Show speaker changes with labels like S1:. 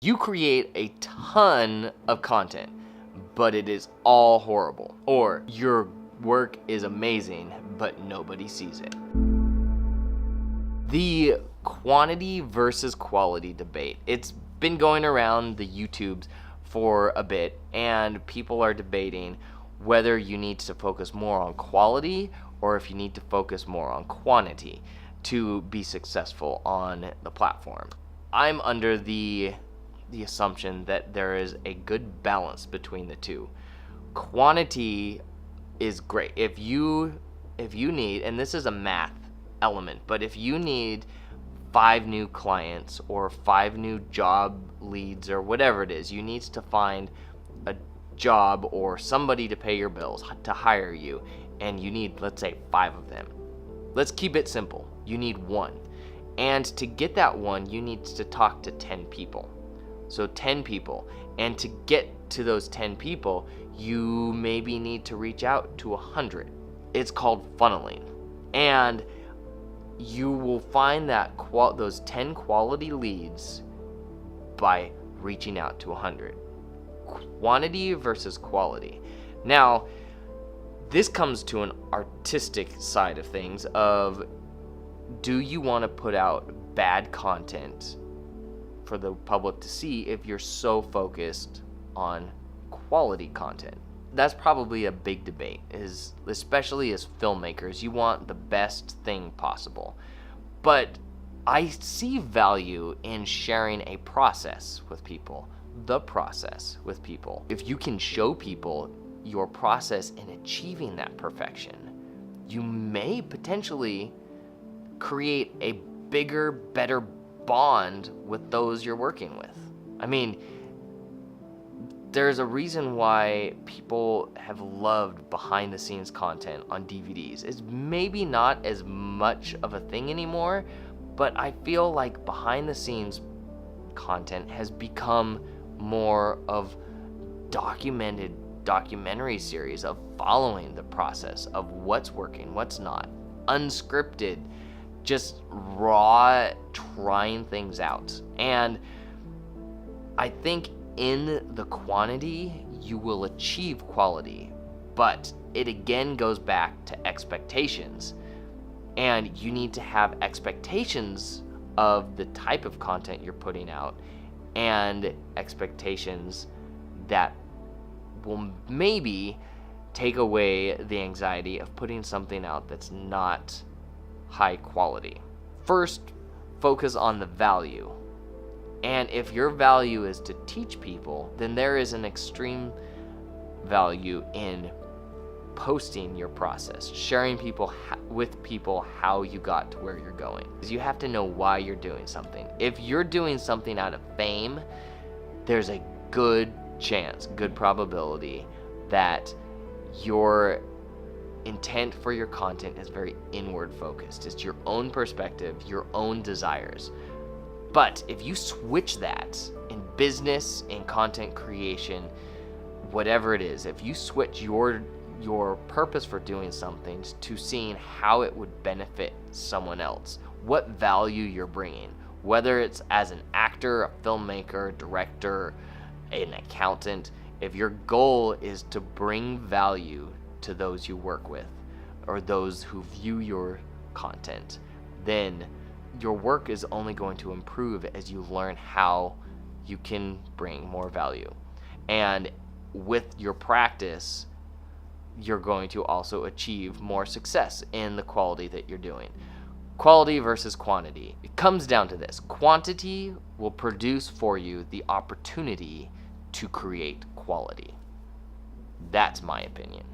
S1: You create a ton of content, but it is all horrible. Or your work is amazing, but nobody sees it. The quantity versus quality debate. It's been going around the YouTubes for a bit, and people are debating whether you need to focus more on quality or if you need to focus more on quantity to be successful on the platform. I'm under the assumption that there is a good balance between the two. Quantity is great. If you need, and this is a math element, but if you need 5 new clients or 5 new job leads or whatever it is, you need to find a job or somebody to pay your bills, to hire you, and you need, let's say, 5 of them. Let's keep it simple. You need 1. And to get that 1, you need to talk to 10 people. So 10 people. And to get to those 10 people, you maybe need to reach out to 100. It's called funneling. And you will find that those 10 quality leads by reaching out to 100. Quantity versus quality. Now, this comes to an artistic side of things of, do you want to put out bad content for the public to see if you're so focused on quality content? That's probably a big debate, is especially as filmmakers, you want the best thing possible. But I see value in sharing a process with people, the process with people. If you can show people your process in achieving that perfection, you may potentially create a bigger, better bond with those you're working with. I mean, there's a reason why people have loved behind the scenes content on DVDs. It's maybe not as much of a thing anymore, but I feel like behind the scenes content has become more of documentary series of following the process of what's working, what's not, unscripted, just raw, trying things out. And I think in the quantity, you will achieve quality, but it again goes back to expectations. And you need to have expectations of the type of content you're putting out, and expectations that will maybe take away the anxiety of putting something out that's not high quality. First, focus on the value. And if your value is to teach people, then there is an extreme value in posting your process, sharing with people how you got to where you're going. Because you have to know why you're doing something. If you're doing something out of fame, there's a good chance, good probability that your intent for your content is very inward focused. It's your own perspective, your own desires. But if you switch that in business, in content creation, whatever it is, if you switch your purpose for doing something to seeing how it would benefit someone else, what value you're bringing, whether it's as an actor, a filmmaker, director, an accountant, if your goal is to bring value to those you work with or those who view your content, then your work is only going to improve as you learn how you can bring more value. And with your practice, you're going to also achieve more success in the quality that you're doing. Quality versus quantity. It comes down to this. Quantity will produce for you the opportunity to create quality. That's my opinion.